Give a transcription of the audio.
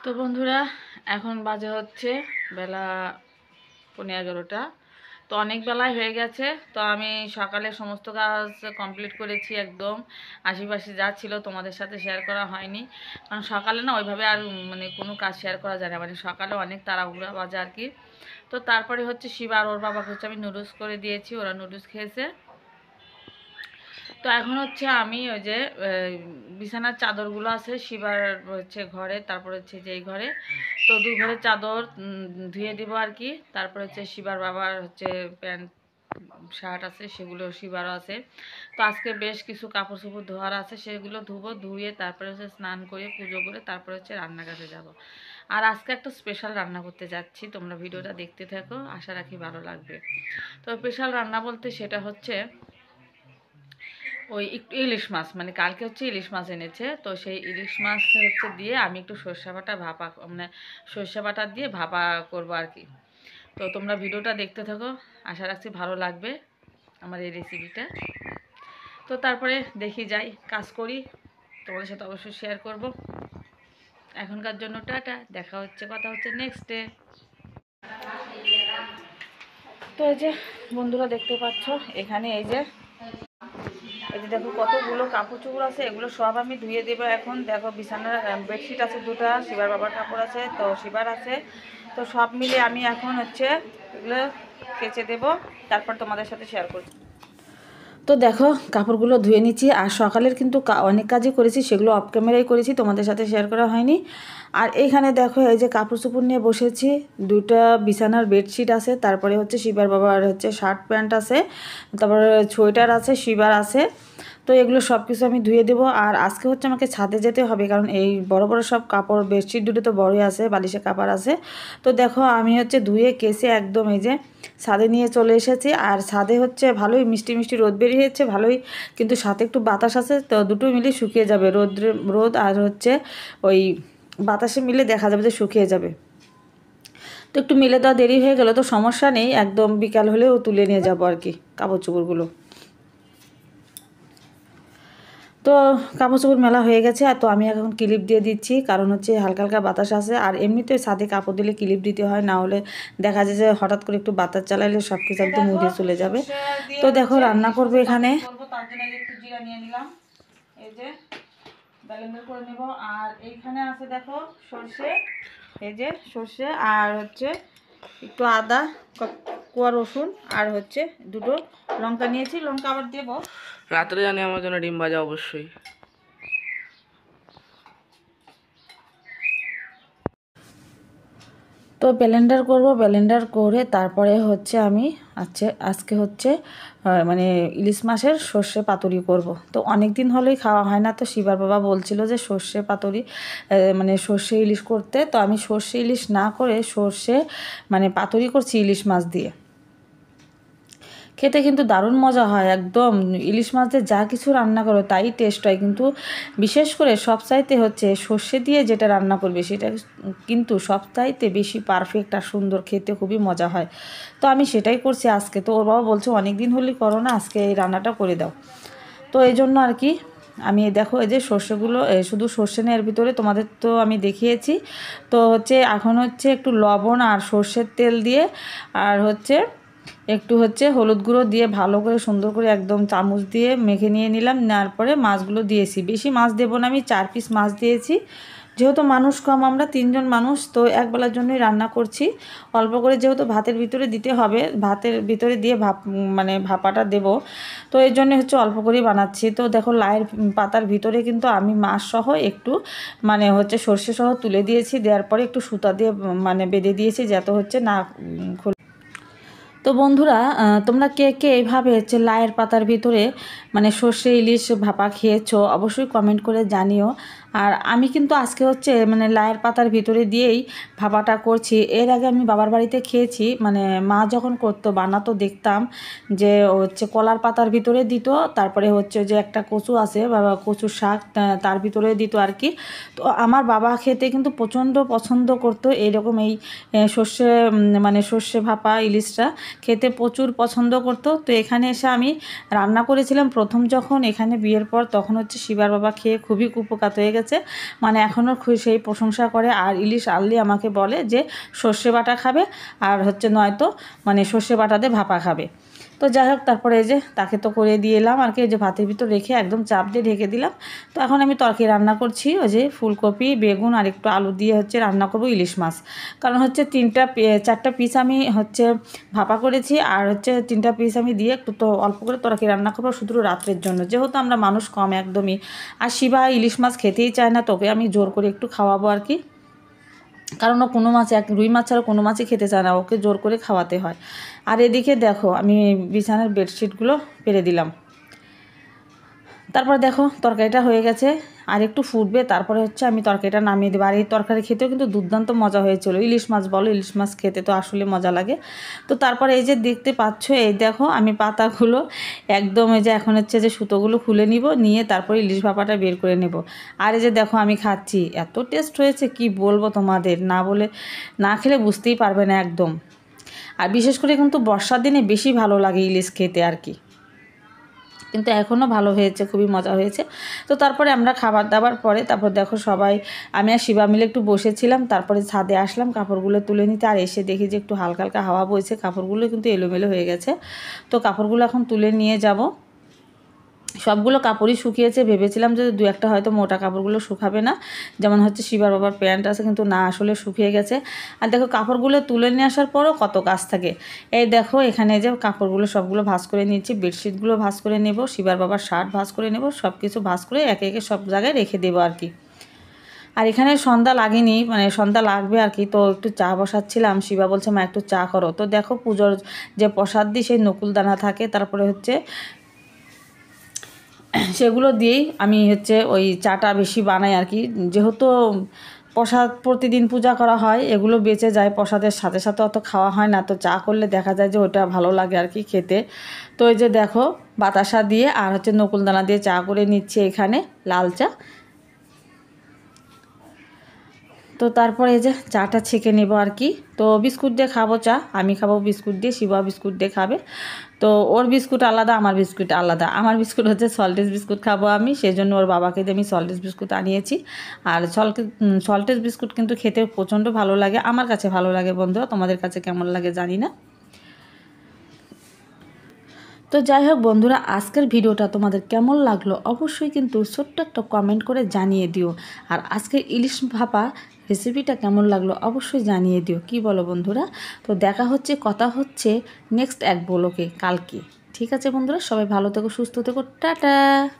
তো বন্ধুরা, এখন বাজে হচ্ছে বেলা 11:15। তো অনেক বেলায় হয়ে গেছে। তো আমি সকালে সমস্ত কাজ কমপ্লিট করেছি, একদম আশেপাশে যা ছিল তোমাদের সাথে শেয়ার করা হয়নি, কারণ সকালে না ওইভাবে আর কোনো কাজ শেয়ার করা যায় না, মানে সকালে অনেক তাড়াহুড়া বাজে আর কি। তো তারপরে হচ্ছে শিবা আর ওর বাবাকে হচ্ছে আমি নুডলস করে দিয়েছি, ওরা নুডলস খেয়েছে। তো এখন হচ্ছে আমি ওই যে বিছানার চাদরগুলো আছে শিবার হচ্ছে ঘরে, তারপর হচ্ছে যে এই ঘরে, তো দুই ঘরের চাদর ধুয়ে দিব আর কি। তারপর হচ্ছে শিবার বাবার হচ্ছে প্যান্ট শার্ট আছে, সেগুলো শিবারও আছে। তো আজকে বেশ কিছু কাপড় চোপড় ধোয়ার আছে, সেগুলো ধুবো, ধুয়ে তারপরে হচ্ছে স্নান করে পুজো করে তারপরে হচ্ছে রান্না কাজে যাব। আর আজকে একটা স্পেশাল রান্না করতে যাচ্ছি, তোমরা ভিডিওটা দেখতে থাকো, আশা রাখি ভালো লাগবে। তো স্পেশাল রান্না বলতে সেটা হচ্ছে ওই একটু ইলিশ মাছ, মানে কালকে হচ্ছে ইলিশ মাছ এনেছে, তো সেই ইলিশ মাছ হচ্ছে দিয়ে আমি একটু সর্ষে বাটা ভাপা, মানে সর্ষে বাটা দিয়ে ভাপা করবো আর কি। তো তোমরা ভিডিওটা দেখতে থাকো, আশা রাখছি ভালো লাগবে আমার এই রেসিপিটা। তো তারপরে দেখি যাই কাজ করি, তোমাদের সাথে অবশ্যই শেয়ার করব। এখনকার জন্য টাটা, দেখা হচ্ছে, কথা হচ্ছে নেক্সট ডে। তো এই যে বন্ধুরা দেখতে পাচ্ছ এখানে এই যে দেখো কতগুলো কাপড় চোপড় আছে, এগুলো সব আমি ধুয়ে দেবো এখন। দেখো বিছানার বেডশিট আছে দুটা, শিবার বাবার কাপড় আছে, তো শিবার আছে, তো সব মিলে আমি এখন হচ্ছে এগুলো কেচে দেবো, তারপর তোমাদের সাথে শেয়ার করছি। তো দেখো কাপড়গুলো ধুয়ে নিচ্ছি, আর সকালের কিন্তু অনেক কাজই করেছি, সেগুলো অফ ক্যামেরাই করেছি, তোমাদের সাথে শেয়ার করা হয়নি। আর এইখানে দেখো এই যে কাপড় চোপড় নিয়ে বসেছি, দুটা বিছানার বেডশিট আছে, তারপরে হচ্ছে শিবার বাবার হচ্ছে শার্ট প্যান্ট আছে, তারপরে সোয়েটার আছে, শিবার আছে। তো এগুলো সব কিছু আমি ধুয়ে দেবো। আর আজকে হচ্ছে আমাকে ছাদে যেতে হবে, কারণ এই বড় বড় সব কাপড়, বেডশিট দুটো তো বড়ই আছে, বালিশের কাপড় আছে। তো দেখো আমি হচ্ছে ধুয়ে কেসে একদম এই যে ছাদে নিয়ে চলে এসেছি। আর ছাদে হচ্ছে ভালোই মিষ্টি মিষ্টি রোদ বেরিয়েছে ভালোই, কিন্তু সাথে একটু বাতাস আছে, তো দুটো মিলে শুকিয়ে যাবে, রোদ আর হচ্ছে ওই বাতাসে মিলে দেখা যাবে যে শুকিয়ে যাবে। তো একটু মিলে দেওয়া দেরি হয়ে গেল, তো সমস্যা নেই, একদম বিকাল হলেও তুলে নিয়ে যাবো আর কি কাপড় চোপড়গুলো। তো কাপড় চোপড় মেলা হয়ে গেছে, আর তো আমি এখন ক্লিপ দিয়ে দিচ্ছি, কারণ হচ্ছে হালকা হালকা বাতাস আছে, আর এমনিতে ছাদে কাপড় দিলে ক্লিপ দিতে হয়, না হলে দেখা যায় যে হঠাৎ করে একটু বাতাস চালাইলে সব কিছু একদম উড়ে চলে যাবে। তো দেখো রান্না করবো এখানে, তার জন্য একটু জিরা নিয়ে নিলাম, এই যে ব্লেন্ডার করে নেব। আর এইখানে আছে দেখো সর্ষে, এই যে সর্ষে, আর হচ্ছে একটু আদা, কোয়া রসুন, আর হচ্ছে দুটো লঙ্কা নিয়েছি, লঙ্কা আবার দেবো রাত্রে। জানি আমার জন্য ডিম ভাজা অবশ্যই। তো ব্লেন্ডার করব, ব্লেন্ডার করে তারপরে হচ্ছে আমি আজকে হচ্ছে মানে ইলিশ মাছের সর্ষে পাতুরি করব। তো অনেক দিন হলেই খাওয়া হয় না, তো শিবার বাবা বলছিল যে সর্ষে পাতুরি মানে সর্ষে ইলিশ করতে, তো আমি সর্ষে ইলিশ না করে সর্ষে মানে পাতুরি করছি ইলিশ মাছ দিয়ে। খেতে কিন্তু দারুণ মজা হয় একদম, ইলিশ মাছ দিয়ে যা কিছু রান্না করো তাই টেস্ট হয়, কিন্তু বিশেষ করে সবচাইতে হচ্ছে সর্ষে দিয়ে যেটা রান্না করবে সেটা কিন্তু সবচাইতে বেশি পারফেক্ট আর সুন্দর, খেতে খুবই মজা হয়। তো আমি সেটাই করছি আজকে। তো ওর বাবা বলছে অনেক দিন হলেই করো না, আজকে এই রান্নাটা করে দাও। তো এই জন্য আর কি আমি দেখো এই যে সর্ষেগুলো শুধু সর্ষে নেই এর ভিতরে, তোমাদের তো আমি দেখিয়েছি। তো হচ্ছে এখন হচ্ছে একটু লবণ আর সর্ষের তেল দিয়ে, আর হচ্ছে একটু হচ্ছে হলুদ গুঁড়ো দিয়ে ভালো করে সুন্দর করে একদম চামচ দিয়ে মেখে নিয়ে নিলাম, নেওয়ার পরে মাছগুলো দিয়েছি, বেশি মাছ দেবো না, আমি 4 পিস মাছ দিয়েছি, যেহেতু মানুষ কম, আমরা 3 জন মানুষ, তো একবেলার জন্যই রান্না করছি অল্প করে, যেহেতু ভাতের ভিতরে দিতে হবে, ভাতের ভিতরে দিয়ে মানে ভাপাটা দেব, তো এই জন্য হচ্ছে অল্প করেই বানাচ্ছি। তো দেখো লাইয়ের পাতার ভিতরে কিন্তু আমি মাছ সহ একটু মানে হচ্ছে সর্ষে সহ তুলে দিয়েছি, দেওয়ার পরে একটু সুতা দিয়ে মানে বেঁধে দিয়েছি যাতে হচ্ছে না। তো বন্ধুরা তোমরা কে কে এইভাবে হচ্ছে লাইয়ের পাতার ভিতরে মানে সর্ষে ইলিশ ভাপা খেয়েছো অবশ্যই কমেন্ট করে জানিও। আর আমি কিন্তু আজকে হচ্ছে মানে লাইয়ের পাতার ভিতরে দিয়েই ভাপাটা করছি, এর আগে আমি বাবার বাড়িতে খেয়েছি, মানে মা যখন করতো বানাতো দেখতাম যে হচ্ছে কলার পাতার ভিতরে দিত, তারপরে হচ্ছে যে একটা কচু আছে বা কচুর শাক তার ভিতরে দিত আর কি। তো আমার বাবা খেতে কিন্তু প্রচণ্ড পছন্দ করতো এইরকম এই সর্ষে মানে সর্ষে ভাপা ইলিশটা খেতে প্রচুর পছন্দ করতো। তো এখানে এসে আমি রান্না করেছিলাম প্রথম যখন এখানে বিয়ের পর, তখন হচ্ছে শিবার বাবা খেয়ে খুবই উপকার হয়ে গেছে। গেছে, মানে এখনও সেই প্রশংসা করে। আর ইলিশ আনলে আমাকে বলে যে সর্ষে বাটা খাবে, আর হচ্ছে নয়তো মানে সর্ষে বাটাতে ভাপা খাবে। তো যাই হোক, তারপরে এই যে তাকে তো করে দিয়ে এলাম আর কি, ওই যে ভাতের ভিতর রেখে একদম চাপ দিয়ে ঢেকে দিলাম। তো এখন আমি তরকারি রান্না করছি, ওই যে ফুলকপি, বেগুন আর একটু আলু দিয়ে হচ্ছে রান্না করব ইলিশ মাছ। কারণ হচ্ছে 4টা পিস আমি হচ্ছে ভাপা করেছি, আর হচ্ছে 3টা পিস আমি দিয়ে একটু তো অল্প করে তরকারি রান্না করবো শুধু রাত্রের জন্য, যেহেতু আমরা মানুষ কম একদমই। আর শিবা ইলিশ মাছ খেতেই চায় না, তোকে আমি জোর করে একটু খাওয়াবো আর কি। কারণ ও কোনো মাছ, রুই মাছ ছাড়া কোনো মাছই খেতে চায় না, ওকে জোর করে খাওয়াতে হয়। আর এদিকে দেখো আমি বিছানার বেডশিটগুলো পেরে দিলাম। তারপর দেখো তরকারিটা হয়ে গেছে, আর একটু ফুটবে, তারপরে হচ্ছে আমি তরকারিটা নামিয়ে দেবো। আর এই তরকারি খেতেও কিন্তু দুর্দান্ত মজা হয়েছিল। ইলিশ মাছ বলো, ইলিশ মাছ খেতে তো আসলে মজা লাগে। তো তারপরে এই যে দেখতে পাচ্ছ, এই দেখো আমি পাতাগুলো একদম এই যে এখন হচ্ছে যে সুতোগুলো খুলে নিব, নিয়ে তারপরে ইলিশ ভাপাটা বের করে নেব। আর এই যে দেখো আমি খাচ্ছি, এত টেস্ট হয়েছে কি বলবো তোমাদের, না খেলে বুঝতেই পারবে না একদম। আর বিশেষ করে কিন্তু বর্ষার দিনে বেশি ভালো লাগে ইলিশ খেতে আর কি, কিন্তু এখনও ভালো হয়েছে, খুবই মজা হয়েছে। তো তারপরে আমরা খাবার দাবার পরে তারপর দেখো সবাই, আমি আর শিবা মিলে একটু বসেছিলাম, তারপরে ছাদে আসলাম কাপড়গুলো তুলে নিতে। আর এসে দেখি যে একটু হালকা হালকা হাওয়া বইছে, কাপড়গুলো কিন্তু এলোমেলো হয়ে গেছে। তো কাপড়গুলো এখন তুলে নিয়ে যাব। সবগুলো কাপড়ই শুকিয়েছে, ভেবেছিলাম যে 2-1টা হয়তো মোটা কাপড়গুলো শুকাবে না, যেমন হচ্ছে শিবার বাবার প্যান্ট আছে, কিন্তু না, আসলে শুকিয়ে গেছে। আর দেখো কাপড়গুলো তুলে নিয়ে আসার পরও কত কাজ থাকে। এই দেখো এখানে যে কাপড়গুলো সবগুলো ভাঁজ করে নিচ্ছি, বেডশিটগুলো ভাঁজ করে নেব, শিবার বাবার শার্ট ভাঁজ করে নেব, সব কিছু ভাঁজ করে একে একে সব জায়গায় রেখে দেবো আর কি। আর এখানে সন্ধ্যা লাগেনি, মানে সন্ধ্যা লাগবে আর কি। তো একটু চা বসাচ্ছিলাম, শিবা বলছে মা একটু চা করো। তো দেখো পুজোর যে প্রসাদ দিই সেই নকুলদানা থাকে, তারপরে হচ্ছে সেগুলো দিয়েই আমি হচ্ছে ওই চাটা বেশি বানাই আর কি। যেহেতু প্রসাদ প্রতিদিন পূজা করা হয়, এগুলো বেঁচে যায়, প্রসাদের সাথে সাথে অত খাওয়া হয় না, তো চা করলে দেখা যায় যে ওটা ভালো লাগে আর কি খেতে। তো এই যে দেখো বাতাসা দিয়ে আর হচ্ছে নকুলদানা দিয়ে চা করে নিচ্ছে এখানে, লাল চা। তো তারপরে এই যে চাটা ছেঁকে নেব আর কি। তো বিস্কুট দিয়ে খাবো চা, আমি খাবো বিস্কুট দিয়ে, শিবা বিস্কুট দিয়ে খাবে। তো ওর বিস্কুট আলাদা, আমার বিস্কুট আলাদা। আমার বিস্কুট হচ্ছে সল্টেজ বিস্কুট খাবো আমি, সেই জন্য ওর বাবাকে দিয়ে আমি সল্টেজ বিস্কুট আনিয়েছি। আর সল্টেজ বিস্কুট কিন্তু খেতে প্রচণ্ড ভালো লাগে, আমার কাছে ভালো লাগে বন্ধুরা, তোমাদের কাছে কেমন লাগে জানি না। তো যাই হোক বন্ধুরা, আজকের ভিডিওটা তোমাদের কেমন লাগলো অবশ্যই কিন্তু ছোট্ট একটা কমেন্ট করে জানিয়ে দিও। আর আজকের ইলিশ ভাপা রেসিপিটা কেমন লাগলো অবশ্যই জানিয়ে দিও, কি বলো বন্ধুরা। তো দেখা হচ্ছে, কথা হচ্ছে নেক্সট এক ব্লগে কালকে। ঠিক আছে বন্ধুরা, সবাই ভালো থেকো, সুস্থ থেকো, টাটা।